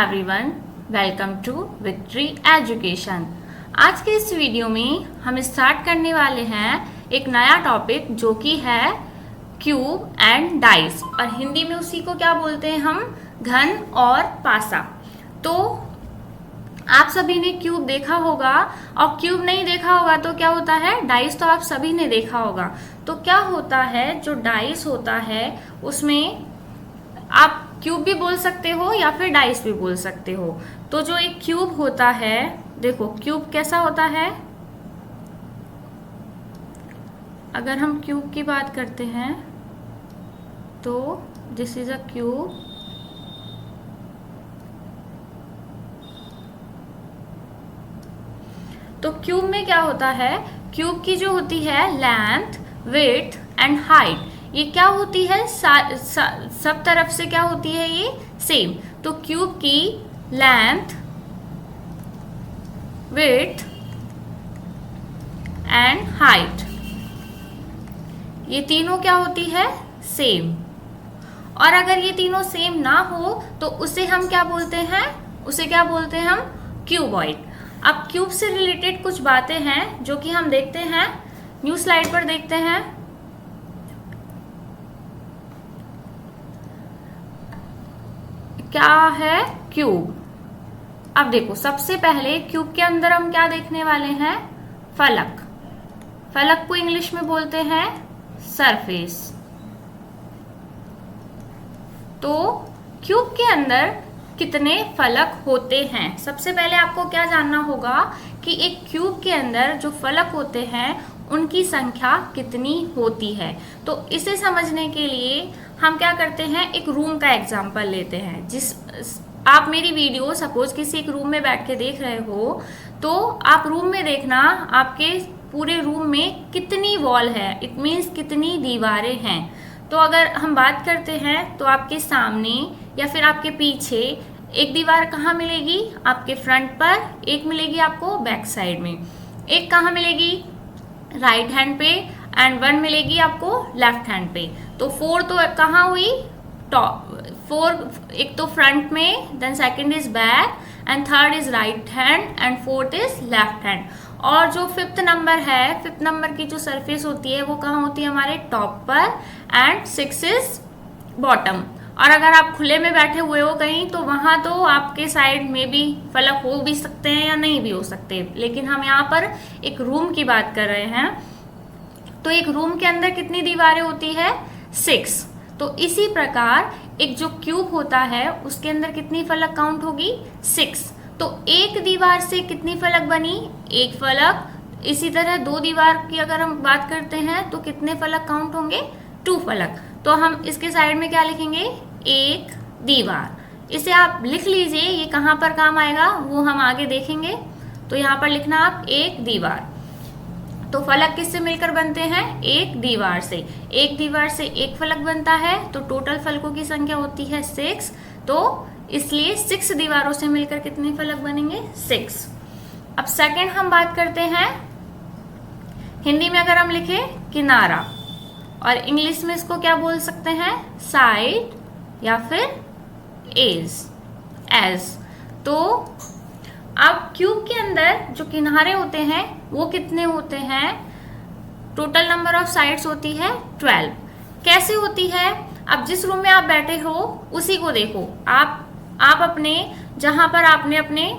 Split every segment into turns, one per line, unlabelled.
Everyone, welcome to victory education. आज के इस वीडियो में हम स्टार्ट करने वाले हैं एक नया टॉपिक जो कि है क्यूब एंड डाइस, और हिंदी में उसी को क्या बोलते हैं हम, घन और पासा। तो आप सभी ने क्यूब देखा होगा, और क्यूब नहीं देखा होगा तो क्या होता है, डाइस तो आप सभी ने देखा होगा। तो क्या होता है, जो डाइस होता है उसमें आप क्यूब भी बोल सकते हो या फिर डाइस भी बोल सकते हो। तो जो एक क्यूब होता है, देखो क्यूब कैसा होता है। अगर हम क्यूब की बात करते हैं तो दिस इज अ क्यूब। तो क्यूब में क्या होता है, क्यूब की जो होती है लेंथ, विड्थ एंड हाइट, ये क्या होती है, सब तरफ से क्या होती है, ये सेम। तो क्यूब की लेंथ, विड्थ एंड हाइट, ये तीनों क्या होती है, सेम। और अगर ये तीनों सेम ना हो तो उसे हम क्या बोलते हैं, उसे क्या बोलते हैं हम, क्यूबॉइड। अब क्यूब से रिलेटेड कुछ बातें हैं जो कि हम देखते हैं, न्यू स्लाइड पर देखते हैं। क्या है क्यूब। अब देखो, सबसे पहले क्यूब के अंदर हम क्या देखने वाले हैं, फलक। फलक को इंग्लिश में बोलते हैं सरफेस। तो क्यूब के अंदर कितने फलक होते हैं, सबसे पहले आपको क्या जानना होगा कि एक क्यूब के अंदर जो फलक होते हैं उनकी संख्या कितनी होती है। तो इसे समझने के लिए हम क्या करते हैं, एक रूम का एग्जांपल लेते हैं। आप मेरी वीडियो सपोज किसी एक रूम में बैठ के देख रहे हो, तो आप रूम में देखना आपके पूरे रूम में कितनी वॉल है, इट मीन्स कितनी दीवारें हैं। तो अगर हम बात करते हैं तो आपके सामने या फिर आपके पीछे एक दीवार कहाँ मिलेगी, आपके फ्रंट पर, एक मिलेगी आपको बैक साइड में, एक कहाँ मिलेगी, राइट हैंड पे, एंड वन मिलेगी आपको लेफ्ट हैंड पे। तो 4 तो कहाँ हुई, टॉप 4, एक तो फ्रंट में, then second is back, and third is right hand, and fourth is left hand. और जो फिफ्थ नंबर है, फिफ्थ नंबर की जो सरफेस होती है वो कहाँ होती है, हमारे टॉप पर, एंड 6 इज बॉटम। और अगर आप खुले में बैठे हुए हो कहीं, तो वहां तो आपके साइड में भी फलक हो भी सकते हैं या नहीं भी हो सकते, लेकिन हम यहाँ पर एक रूम की बात कर रहे हैं। तो एक रूम के अंदर कितनी दीवारें होती है, 6। तो इसी प्रकार एक जो क्यूब होता है उसके अंदर कितनी फलक काउंट होगी, 6। तो एक दीवार से कितनी फलक बनी, एक फलक। इसी तरह 2 दीवार की अगर हम बात करते हैं तो कितने फलक काउंट होंगे, 2 फलक। तो हम इसके साइड में क्या लिखेंगे, एक दीवार। इसे आप लिख लीजिए, ये कहाँ पर काम आएगा वो हम आगे देखेंगे। तो यहाँ पर लिखना आप एक दीवार। तो फलक किससे मिलकर बनते हैं, एक दीवार से। एक दीवार से एक फलक बनता है, तो टोटल फलकों की संख्या होती है 6। तो इसलिए 6 दीवारों से मिलकर कितने फलक बनेंगे, 6। अब सेकंड हम बात करते हैं, हिंदी में अगर हम लिखे किनारा, और इंग्लिश में इसको क्या बोल सकते हैं, साइड या फिर एज। तो अब क्यूब के अंदर जो किनारे होते हैं वो कितने होते हैं, टोटल नंबर ऑफ साइड्स होती है 12। कैसे होती है, अब जिस रूम में आप बैठे हो उसी को देखो। आप अपने, जहां पर आपने अपने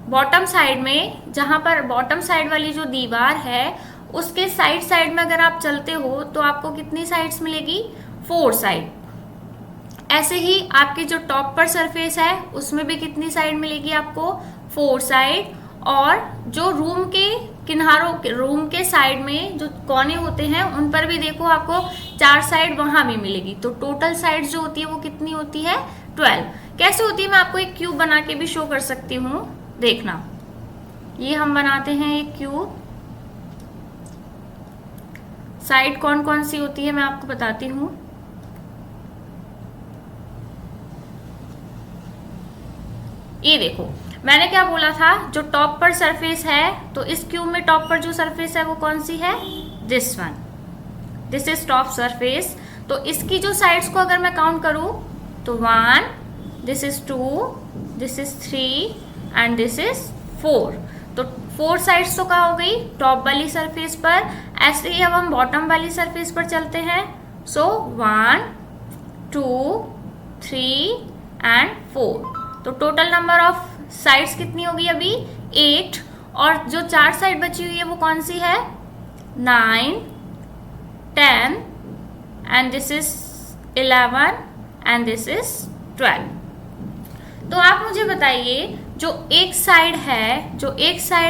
बॉटम साइड में, जहां पर बॉटम साइड वाली जो दीवार है उसके साइड में अगर आप चलते हो तो आपको कितनी साइड्स मिलेगी, 4 साइड। ऐसे ही आपके जो टॉप पर सरफेस है उसमें भी कितनी साइड मिलेगी आपको, 4 साइड। और जो रूम के किनारों, रूम के साइड में जो कोने होते हैं उन पर भी देखो आपको 4 साइड वहां भी मिलेगी। तो टोटल साइड जो होती है वो कितनी होती है, 12। कैसे होती है, मैं आपको एक क्यूब बना के भी शो कर सकती हूँ, देखना। ये हम बनाते हैं एक क्यूब। साइड कौन कौन सी होती है मैं आपको बताती हूँ। ये देखो, मैंने क्या बोला था, जो टॉप पर सरफेस है, तो इस क्यूब में टॉप पर जो सरफेस है वो कौन सी है, this one, this is top surface. तो इसकी जो साइड्स को अगर मैं काउंट करूं तो 1, this is 2, this is 3 and this is 4। तो 4 साइड्स तो कहाँ हो गई, टॉप वाली सरफेस पर। ऐसे ही अब हम बॉटम वाली सरफेस पर चलते हैं। सो 1 2 3 एंड 4। तो टोटल नंबर ऑफ साइड्स कितनी होगी अभी, 8। और जो 4 साइड बची हुई है वो कौन सी है, 9 10 and this is 11 and this is 12। तो आप मुझे बताइए जो एक साइड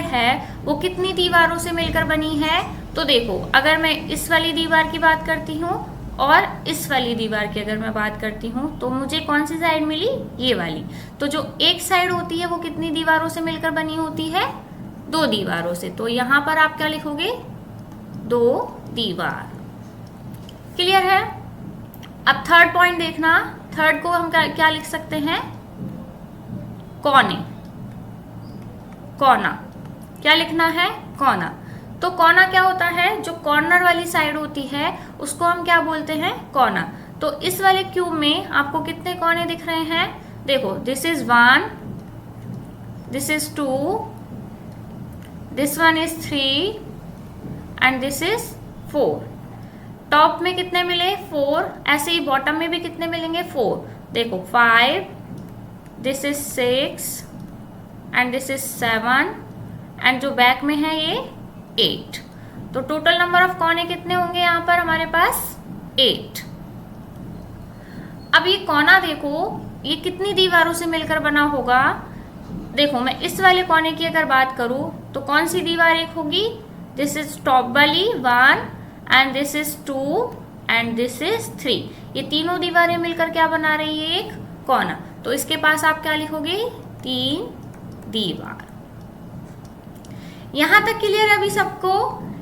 है वो कितनी दीवारों से मिलकर बनी है। तो देखो, अगर मैं इस वाली दीवार की बात करती हूँ और इस वाली दीवार की अगर मैं बात करती हूँ तो मुझे कौन सी साइड मिली, ये वाली। तो जो एक साइड होती है वो कितनी दीवारों से मिलकर बनी होती है, 2 दीवारों से। तो यहाँ पर आप क्या लिखोगे, 2 दीवार। क्लियर है। अब थर्ड पॉइंट देखना, थर्ड को हम क्या लिख सकते हैं, कोना। क्या लिखना है, कोना। तो कोना क्या होता है, जो कॉर्नर वाली साइड होती है उसको हम क्या बोलते हैं, कोना। तो इस वाले क्यूब में आपको कितने कोने दिख रहे हैं, देखो, this is 1, this is 2, this one is 3 and this is 4। Top में कितने मिले, 4। ऐसे ही बॉटम में भी कितने मिलेंगे, 4। देखो 5, this is 6 and this is 7 and जो बैक में है ये 8। तो टोटल नंबर ऑफ कोने कितने होंगे यहाँ पर हमारे पास, 8। अब ये कोना देखो, ये कितनी दीवारों से मिलकर बना होगा। देखो, मैं इस वाले कोने की अगर बात करूं तो कौन सी दीवार एक होगी, दिस इज टॉप वाली 1 and this is 2 and this is 3। ये तीनों दीवारें मिलकर क्या बना रही है, एक कोना। तो इसके पास आप क्या लिखोगे, 3 दीवार। यहां तक क्लियर है अभी सबको।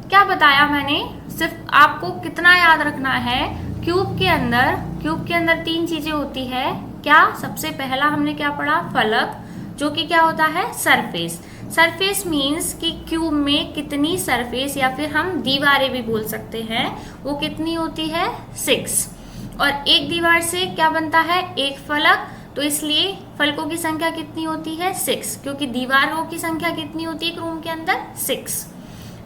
क्या बताया मैंने, सिर्फ आपको कितना याद रखना है, क्यूब के अंदर 3 चीजें होती है। क्या, सबसे पहला हमने क्या पढ़ा, फलक, जो कि क्या होता है, सरफेस। सरफेस मीन्स कि क्यूब में कितनी सरफेस या फिर हम दीवारें भी बोल सकते हैं, वो कितनी होती है, 6। और एक दीवार से क्या बनता है, एक फलक। तो इसलिए फलकों की संख्या कितनी होती है, 6, क्योंकि दीवारों की संख्या कितनी होती है एक रूम के अंदर, 6।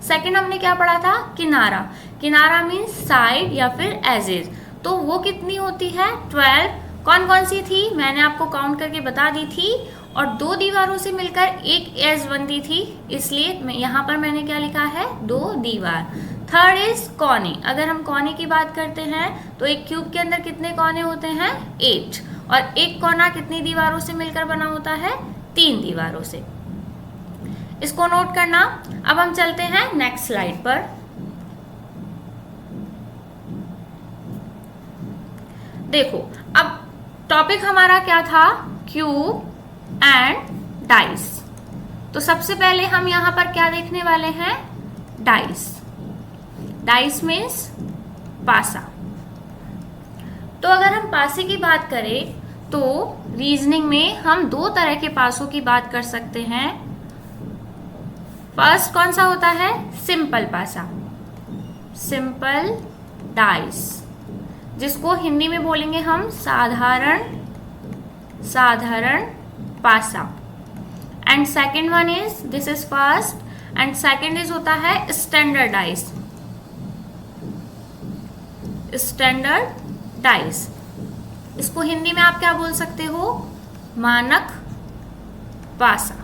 सेकंड हमने क्या पढ़ा था, किनारा मीन्स साइड या फिर एजेस। तो वो कितनी होती है, 12। कौन कौन सी थी, मैंने आपको काउंट करके बता दी थी। और 2 दीवारों से मिलकर एक एज बनती थी, इसलिए यहाँ पर मैंने क्या लिखा है, 2 दीवार। थर्ड इज कोने। अगर हम कोने की बात करते हैं तो एक क्यूब के अंदर कितने कोने होते हैं, 8। और एक कोना कितनी दीवारों से मिलकर बना होता है, 3 दीवारों से। इसको नोट करना। अब हम चलते हैं नेक्स्ट स्लाइड पर। देखो, अब टॉपिक हमारा क्या था, क्यूब एंड डाइस। तो सबसे पहले हम यहां पर क्या देखने वाले हैं, डाइस। डाइस मीन्स पासा। तो अगर हम पासे की बात करें तो रीजनिंग में हम 2 तरह के पासों की बात कर सकते हैं। फर्स्ट कौन सा होता है, सिंपल पासा, सिंपल डाइस, जिसको हिंदी में बोलेंगे हम साधारण पासा। And second one is, this is first and second is होता है स्टैंडर्ड डाइस, स्टैंडर्ड डाइस। इसको हिंदी में आप क्या बोल सकते हो, मानक पासा।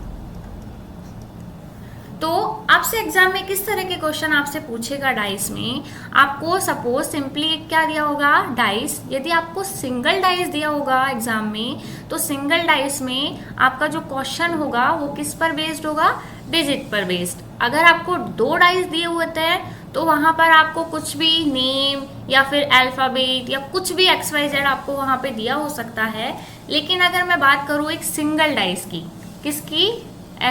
तो आपसे एग्जाम में किस तरह के क्वेश्चन आपसे पूछेगा डाइस में, आपको सपोज सिंपली क्या दिया होगा, डाइस। यदि आपको सिंगल डाइस दिया होगा एग्जाम में, तो सिंगल डाइस में आपका जो क्वेश्चन होगा वो किस पर बेस्ड होगा, डिजिट पर बेस्ड। अगर आपको 2 डाइस दिए हुए थे तो वहां पर आपको कुछ भी नेम या फिर अल्फाबेट या कुछ भी XYZ आपको वहां पे दिया हो सकता है। लेकिन अगर मैं बात करूँ एक सिंगल डाइस की, किसकी,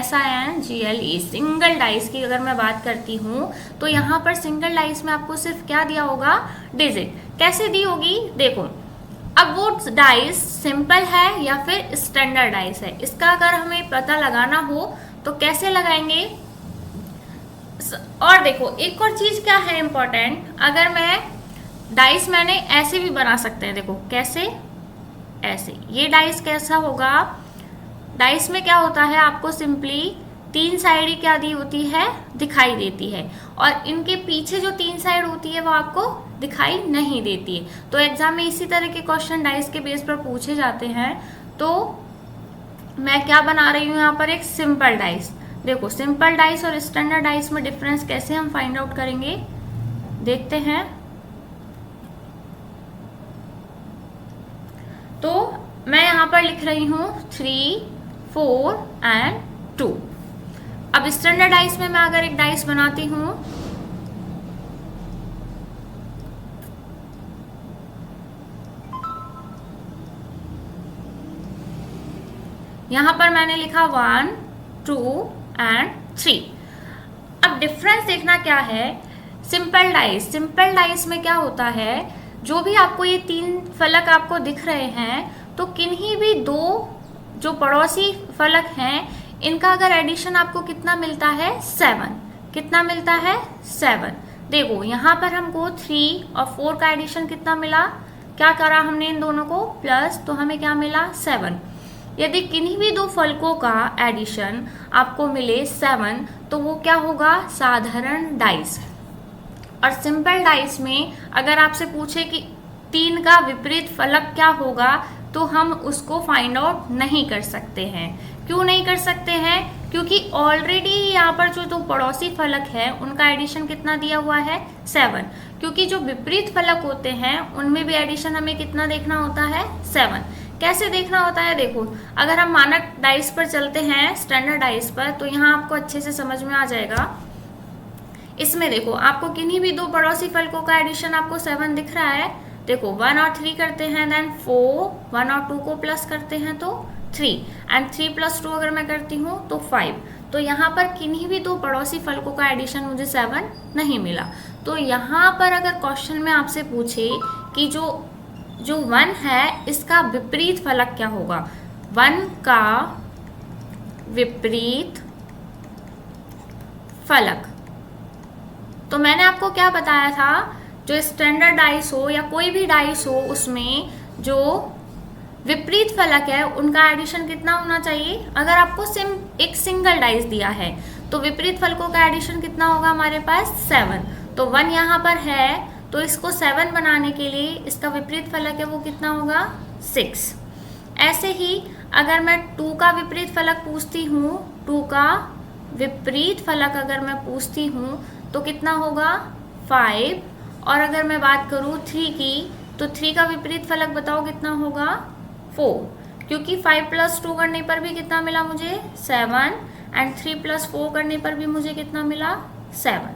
SINGLE, सिंगल डाइस की अगर मैं बात करती हूँ तो यहाँ पर सिंगल डाइस में आपको सिर्फ क्या दिया होगा, डिजिट। कैसे दी होगी, देखो, अब वो डाइस सिंपल है या फिर स्टैंडर्ड डाइस है, इसका अगर हमें पता लगाना हो तो कैसे लगाएंगे। और देखो, एक और चीज क्या है इम्पोर्टेंट, अगर मैं डाइस मैंने ऐसे भी बना सकते हैं, देखो कैसे, ऐसे। ये डाइस कैसा होगा, डाइस में क्या होता है, आपको सिंपली 3 साइड ही क्या दी होती है, दिखाई देती है, और इनके पीछे जो 3 साइड होती है वो आपको दिखाई नहीं देती है। तो एग्जाम में इसी तरह के क्वेश्चन डाइस के बेस पर पूछे जाते हैं। तो मैं क्या बना रही हूँ यहाँ पर, एक सिंपल डाइस। देखो सिंपल डाइस और स्टैंडर्ड डाइस में डिफरेंस कैसे हम फाइंड आउट करेंगे, देखते हैं। तो मैं यहाँ पर लिख रही हूँ 3, 4 एंड 2। अब स्टैंडर्ड डाइस में मैं अगर एक डाइस बनाती हूँ, यहां पर मैंने लिखा 1, 2 एंड 3। अब डिफरेंस देखना क्या है, सिंपल डाइस, सिंपल डाइस में क्या होता है, जो भी आपको ये 3 फलक आपको दिख रहे हैं, तो किन्हीं भी 2 जो पड़ोसी फलक हैं, इनका अगर एडिशन आपको कितना मिलता है, 7। कितना मिलता है, 7। देखो यहाँ पर हमको 3 और 4 का एडिशन कितना मिला, क्या करा हमने इन दोनों को प्लस, तो हमें क्या मिला, 7। यदि किन्हीं भी 2 फलकों का एडिशन आपको मिले 7, तो वो क्या होगा, साधारण डाइस। और सिंपल डाइस में अगर आपसे पूछे कि 3 का विपरीत फलक क्या होगा, तो हम उसको फाइंड आउट नहीं कर सकते हैं। क्यों नहीं कर सकते हैं, क्योंकि ऑलरेडी यहाँ पर जो 2 पड़ोसी फलक है उनका एडिशन कितना दिया हुआ है, 7। क्योंकि जो विपरीत फलक होते हैं उनमें भी एडिशन हमें कितना देखना होता है, 7। कैसे देखना होता है, देखो अगर हम मानक डाइस पर चलते हैं, स्टैंडर्ड डाइस पर, तो यहाँ आपको अच्छे से समझ में आ जाएगा। इसमें देखो आपको किन्हीं भी 2 पड़ोसी फलकों का एडिशन आपको 7 दिख रहा है। देखो 1 और 3 करते हैं, देन 4, 1 और 2 को प्लस करते हैं तो 3, एंड 3 + 2 अगर मैं करती हूँ तो 5। तो यहाँ पर किन्हीं भी 2 पड़ोसी फलकों का एडिशन मुझे 7 नहीं मिला। तो यहाँ पर अगर क्वेश्चन में आपसे पूछे कि जो 1 है इसका विपरीत फलक क्या होगा, 1 का विपरीत फलक, तो मैंने आपको क्या बताया था, जो स्टैंडर्ड डाइस हो या कोई भी डाइस हो, उसमें जो विपरीत फलक है उनका एडिशन कितना होना चाहिए। अगर आपको एक सिंगल डाइस दिया है तो विपरीत फलकों का एडिशन कितना होगा हमारे पास, 7। तो 1 यहाँ पर है, तो इसको 7 बनाने के लिए इसका विपरीत फलक है वो कितना होगा, 6। ऐसे ही अगर मैं 2 का विपरीत फलक पूछती हूँ, 2 का विपरीत फलक अगर मैं पूछती हूँ तो कितना होगा, 5। और अगर मैं बात करूँ 3 की, तो 3 का विपरीत फलक बताओ कितना होगा, 4। क्योंकि 5 + 2 करने पर भी कितना मिला मुझे, 7, एंड 3 + 4 करने पर भी मुझे कितना मिला, 7।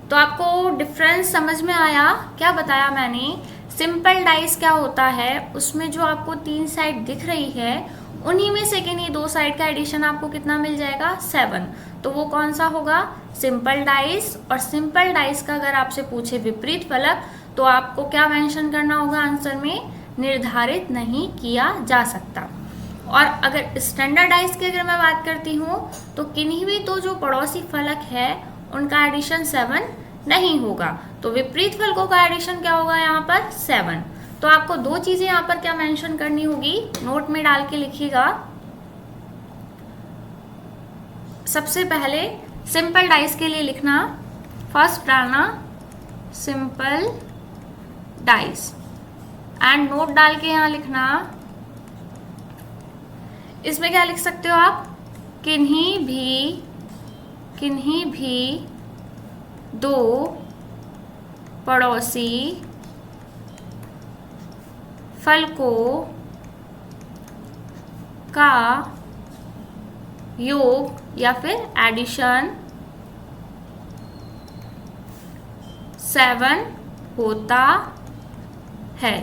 तो आपको डिफरेंस समझ में आया, क्या बताया मैंने। सिंपल डाइस क्या होता है, उसमें जो आपको 3 साइड दिख रही है उन्हीं में से किन्हीं 2 साइड का एडिशन आपको कितना मिल जाएगा, 7। तो वो कौन सा होगा, सिंपल डाइस। और सिंपल डाइस का अगर आपसे पूछे विपरीत फलक, तो आपको क्या मेंशन करना होगा आंसर में, निर्धारित नहीं किया जा सकता। और अगर स्टैंडर्ड डाइस की अगर मैं बात करती हूँ, तो किन्हीं भी तो जो पड़ोसी फलक है उनका एडिशन 7 नहीं होगा। तो विपरीत फलकों का एडिशन क्या होगा यहाँ पर, 7। तो आपको 2 चीजें यहाँ पर क्या मेंशन करनी होगी, नोट में डाल के लिखिएगा। सबसे पहले सिंपल डाइस के लिए लिखना, फर्स्ट डालना सिंपल डाइस, एंड नोट डाल के यहाँ लिखना, इसमें क्या लिख सकते हो आप, किन्हीं भी 2 पड़ोसी फलकों का योग या फिर एडिशन 7 होता है।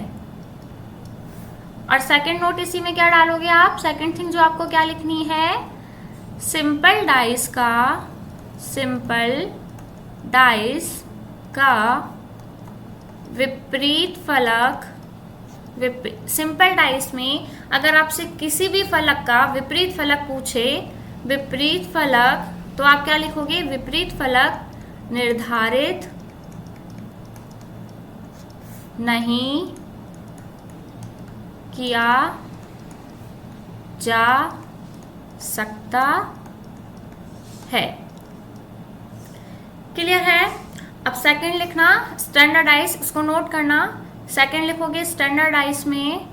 और सेकंड नोट इसी में क्या डालोगे आप, सेकंड थिंग जो आपको क्या लिखनी है, सिंपल डाइस का विपरीत फलक, सिंपल डाइस में अगर आपसे किसी भी फलक का विपरीत फलक पूछे, विपरीत फलक, तो आप क्या लिखोगे, विपरीत फलक निर्धारित नहीं किया जा सकता है। क्लियर है? अब सेकंड लिखना स्टैंडर्डाइज, इसको नोट करना। सेकंड लिखोगे स्टैंडर्डाइज में,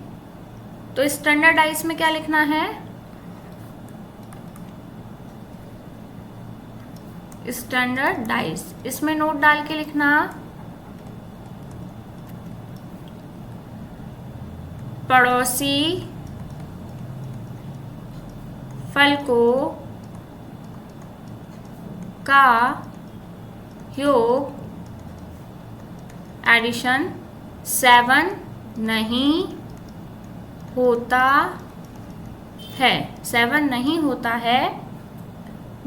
तो स्टैंडर्डाइज में क्या लिखना है? स्टैंडर्डाइज, इसमें नोट डाल के लिखना पड़ोसी फलकों का योग एडिशन 7 नहीं होता है, 7 नहीं होता है,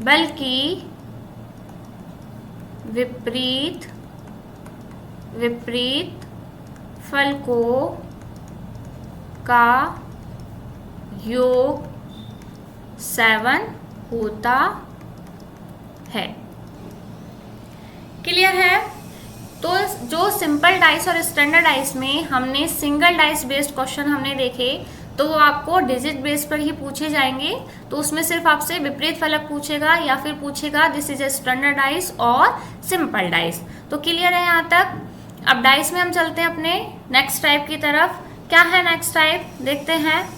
बल्कि विपरीत फलकों का योग 7 होता है। क्लियर है? तो जो सिंपल डाइस और स्टैंडर्ड डाइस में हमने सिंगल डाइस बेस्ड क्वेश्चन हमने देखे, तो वो आपको डिजिट बेस पर ही पूछे जाएंगे। तो उसमें सिर्फ आपसे विपरीत फलक पूछेगा या फिर पूछेगा this is a standard dice और सिंपल डाइस। तो क्लियर है यहाँ तक? अब डाइस में हम चलते हैं अपने नेक्स्ट टाइप की तरफ। क्या है नेक्स्ट टाइप, देखते हैं।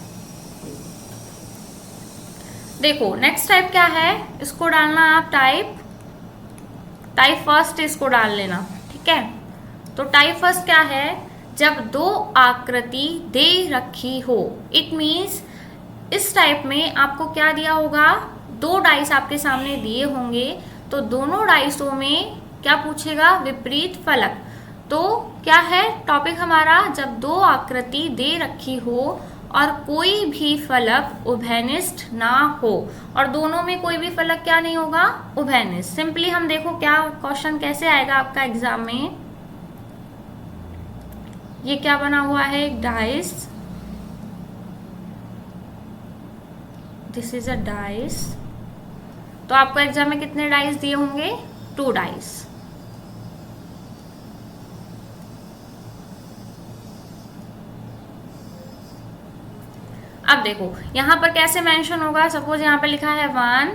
देखो नेक्स्ट टाइप क्या है, इसको डालना आप टाइप फर्स्ट, इसको डाल लेना, ठीक है। तो टाइप फर्स्ट क्या है? जब दो आकृति दे रखी हो, इट मीन्स इस टाइप में आपको क्या दिया होगा, दो डाइस आपके सामने दिए होंगे, तो दोनों डाइसों में क्या पूछेगा, विपरीत फलक। तो क्या है टॉपिक हमारा, जब दो आकृति दे रखी हो और कोई भी फलक उभयनिष्ठ ना हो, और दोनों में कोई भी फलक क्या नहीं होगा, उभयनिष्ठ। सिंपली हम देखो क्या क्वेश्चन कैसे आएगा आपका एग्जाम में। ये क्या बना हुआ है, एक dice, this is a dice. तो आपको एग्जाम में कितने डाइस दिए होंगे, 2 डाइस। अब देखो यहाँ पर कैसे मेंशन होगा, सपोज यहाँ पर लिखा है 1,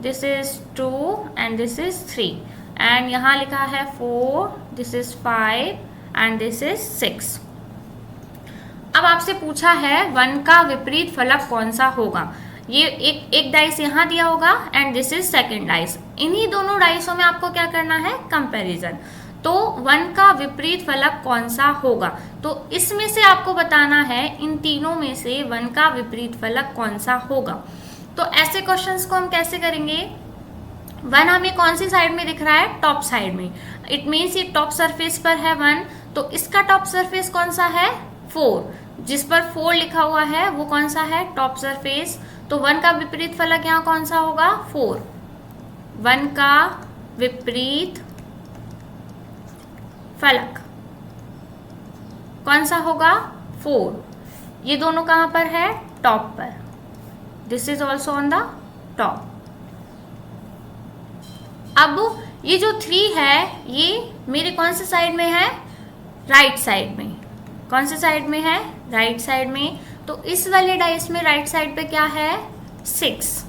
this is 2 and this is 3, and यहाँ लिखा है 4, this is 5 and this is 6। अब आपसे पूछा है 1 का विपरीत फलक कौन सा होगा। ये एक डाइस यहाँ दिया होगा and this is second dice. इन्हीं दोनों डाइसों में आपको क्या करना है, कंपैरिजन। तो 1 का विपरीत फलक कौन सा होगा, तो इसमें से आपको बताना है इन तीनों में से 1 का विपरीत फलक कौन सा होगा। तो ऐसे क्वेश्चंस को हम कैसे करेंगे, 1 हमें कौन सी साइड में दिख रहा है, टॉप साइड में। इट मीन्स ये टॉप सरफेस पर है 1, तो इसका टॉप सरफेस कौन सा है, 4, जिस पर 4 लिखा हुआ है वो कौन सा है, टॉप सरफेस। तो 1 का विपरीत फलक यहाँ कौन सा होगा, 4। 1 का विपरीत फलक कौन सा होगा, 4। ये दोनों कहां पर है, टॉप पर। This is also on the top. अब ये जो 3 है ये मेरे कौन से साइड में है, राइट साइड में। कौन से साइड में है, राइट साइड में। तो इस वाले डाइस में राइट साइड पे क्या है, 6।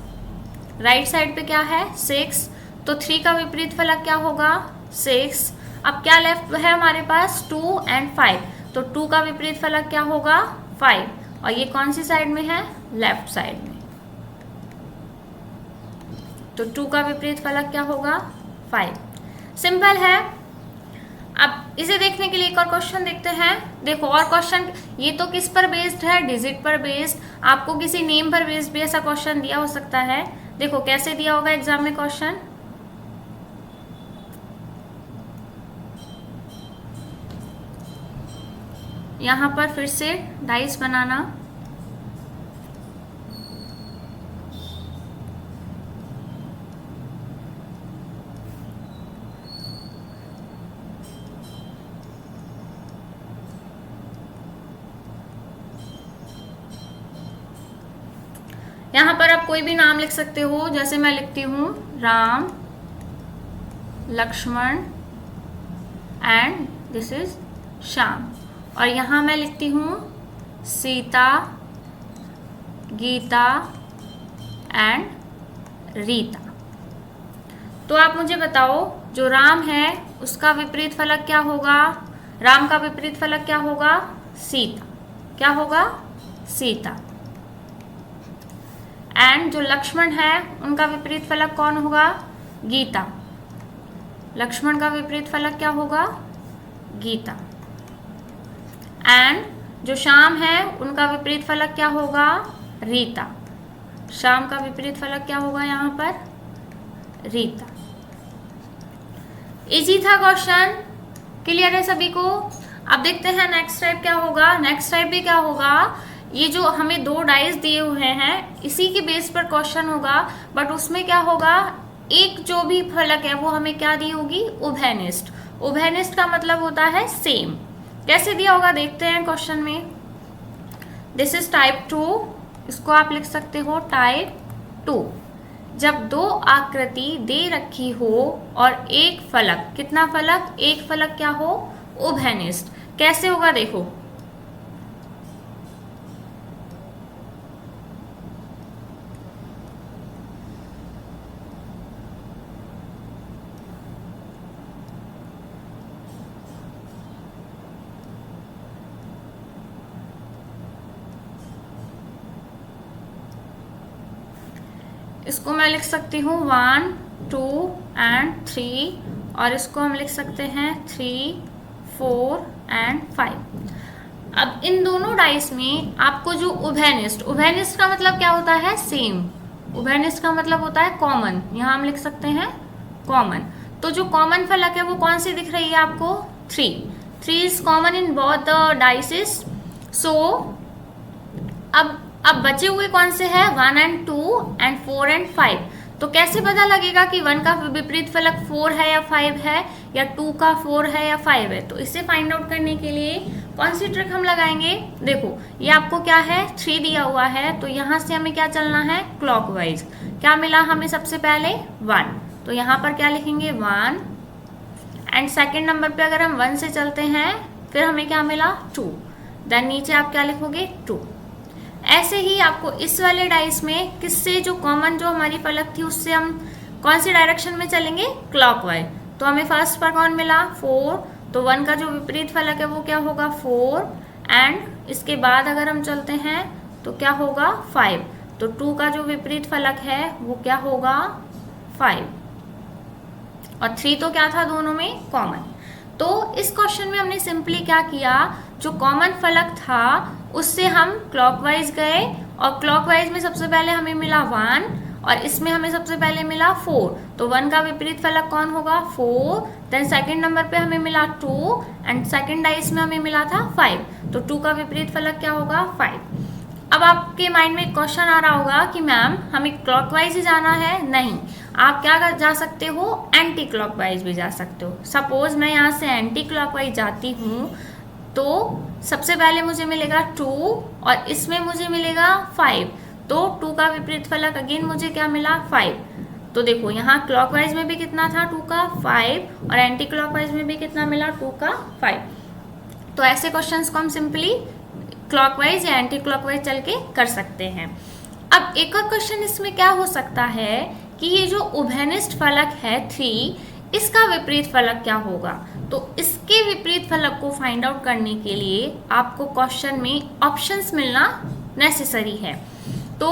राइट साइड पे क्या है, 6। तो 3 का विपरीत फलक क्या होगा, 6। अब क्या लेफ्ट है हमारे पास, 2 एंड 5। तो 2 का विपरीत फलक क्या होगा, 5। और ये कौन सी साइड में है, लेफ्ट साइड में। तो 2 का विपरीत फलक क्या होगा, 5। सिंपल है। अब इसे देखने के लिए एक और क्वेश्चन देखते हैं। देखो और क्वेश्चन, ये तो किस पर बेस्ड है, डिजिट पर बेस्ड। आपको किसी नेम पर बेस्ड भी ऐसा क्वेश्चन दिया हो सकता है। देखो कैसे दिया होगा एग्जाम में क्वेश्चन। यहाँ पर फिर से डाइस बनाना, यहाँ पर आप कोई भी नाम लिख सकते हो, जैसे मैं लिखती हूँ Ram, Lakshman and this is Shyam. और यहाँ मैं लिखती हूँ सीता, गीता एंड रीता। तो आप मुझे बताओ, जो राम है उसका विपरीत फलक क्या होगा? राम का विपरीत फलक क्या होगा? सीता। क्या होगा? सीता। एंड जो लक्ष्मण है उनका विपरीत फलक कौन होगा? गीता। लक्ष्मण का विपरीत फलक क्या होगा? गीता। एंड जो श्याम है उनका विपरीत फलक क्या होगा? रीता। श्याम का विपरीत फलक क्या होगा यहाँ पर? रीता। इजी था क्वेश्चन, क्लियर है सभी को? अब देखते हैं नेक्स्ट टाइप क्या होगा। नेक्स्ट टाइप भी क्या होगा, ये जो हमें 2 डाइस दिए हुए हैं इसी के बेस पर क्वेश्चन होगा, बट उसमें क्या होगा, एक जो भी फलक है वो हमें क्या दी होगी? उभयनिष्ठ। उभयनिष्ठ का मतलब होता है सेम। कैसे दिया होगा देखते हैं क्वेश्चन में। दिस इज टाइप 2, इसको आप लिख सकते हो टाइप 2। जब 2 आकृति दे रखी हो और एक फलक, कितना फलक? एक फलक क्या हो? उभयनिष्ठ। कैसे होगा देखो। इसको मैं लिख सकती हूँ 1, 2 एंड 3, और इसको हम लिख सकते हैं 3, 4 एंड 5। अब इन दोनों डाइस में आपको जो उभयनिष्ठ, उभयनिष्ठ का मतलब क्या होता है? सेम। उभयनिष्ठ का मतलब होता है कॉमन, यहाँ हम लिख सकते हैं कॉमन। तो जो कॉमन फलक है वो कौन सी दिख रही है आपको? 3। 3 is common in both the dices. So अब बचे हुए कौन से हैं? 1 एंड 2 एंड 4 एंड 5। तो कैसे पता लगेगा कि 1 का विपरीत फलक 4 है या 5 है, या 2 का 4 है या 5 है? तो इसे फाइंड आउट करने के लिए कौन सी ट्रिक हम लगाएंगे? देखो, ये आपको क्या है? 3 दिया हुआ है, तो यहाँ से हमें क्या चलना है? क्लॉकवाइज। क्या मिला हमें सबसे पहले? 1। तो यहाँ पर क्या लिखेंगे? 1। एंड सेकेंड नंबर पे अगर हम 1 से चलते हैं, फिर हमें क्या मिला? 2। देन नीचे आप क्या लिखोगे? 2। ऐसे ही आपको इस वाले डाइस में किससे, जो कॉमन जो हमारी फलक थी उससे हम कौन सी डायरेक्शन में चलेंगे? क्लॉकवाइज। तो हमें फर्स्ट पर कौन मिला? 4। तो 1 का जो विपरीत फलक है वो क्या होगा? 4। एंड इसके बाद अगर हम चलते हैं तो क्या होगा? 5। तो 2 का जो विपरीत फलक है वो क्या होगा? 5। और 3 तो क्या था दोनों में? कॉमन। तो इस क्वेश्चन में हमने सिंपली क्या किया, जो कॉमन फलक था उससे हम क्लॉकवाइज गए, और क्लॉकवाइज में सबसे पहले हमें मिला 1 और इसमें हमें सबसे पहले मिला 4। तो 1 का विपरीत फलक कौन होगा? 4। देन सेकंड नंबर पे हमें मिला 2 एंड सेकंड डाइस में हमें मिला था 5। तो 2 का विपरीत फलक क्या होगा? 5। अब आपके माइंड में क्वेश्चन आ रहा होगा कि मैम हमें क्लॉकवाइज ही जाना है? नहीं, आप क्या जा सकते हो? एंटी क्लॉकवाइज भी जा सकते हो। सपोज मैं यहाँ से एंटी क्लॉकवाइज जाती हूँ तो सबसे पहले मुझे मिलेगा 2 और इसमें मुझे मिलेगा 5। तो 2 का विपरीत फलक अगेन मुझे क्या मिला? 5। तो देखो यहाँ क्लॉकवाइज में भी कितना था? 2 का 5, और एंटी क्लॉकवाइज में भी कितना मिला? 2 का 5। तो ऐसे क्वेश्चंस को हम सिंपली क्लॉकवाइज या एंटी क्लॉकवाइज चल के कर सकते हैं। अब एक और क्वेश्चन इसमें क्या हो सकता है कि ये जो उभयनिष्ठ फलक है 3, इसका विपरीत फलक क्या होगा? तो इसके विपरीत फलक को फाइंड आउट करने के लिए आपको क्वेश्चन में ऑप्शंस मिलना नेसेसरी है। तो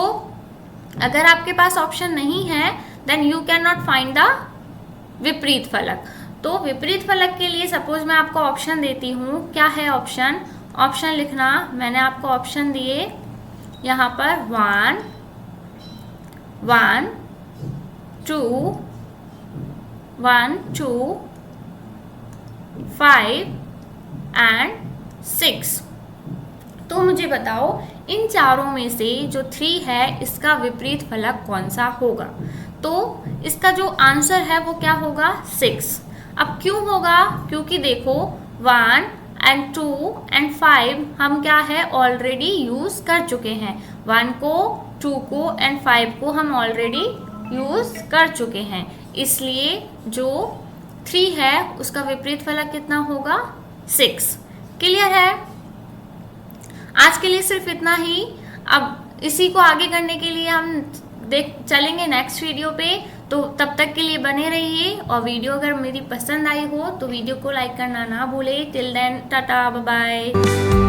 अगर आपके पास ऑप्शन नहीं है then you can not find the विपरीत फलक। तो विपरीत फलक के लिए सपोज मैं आपको ऑप्शन देती हूँ, क्या है ऑप्शन? ऑप्शन लिखना, मैंने आपको ऑप्शन दिए यहाँ पर 1, 1, 2, 1, 2, 5 एंड 6। तो मुझे बताओ इन चारों में से जो 3 है इसका विपरीत फलक कौन सा होगा? तो इसका जो आंसर है वो क्या होगा? 6। अब क्यों होगा? क्योंकि देखो 1 एंड 2 एंड 5 हम क्या है ऑलरेडी यूज कर चुके हैं। 1 को, 2 को एंड 5 को हम ऑलरेडी यूज कर चुके हैं, इसलिए जो 3 है उसका विपरीत फलक कितना होगा? 6। क्लियर है? आज के लिए सिर्फ इतना ही। अब इसी को आगे करने के लिए हम चलेंगे नेक्स्ट वीडियो पे। तो तब तक के लिए बने रहिए, और वीडियो अगर मेरी पसंद आई हो तो वीडियो को लाइक करना ना भूले। Till then tata, bye bye.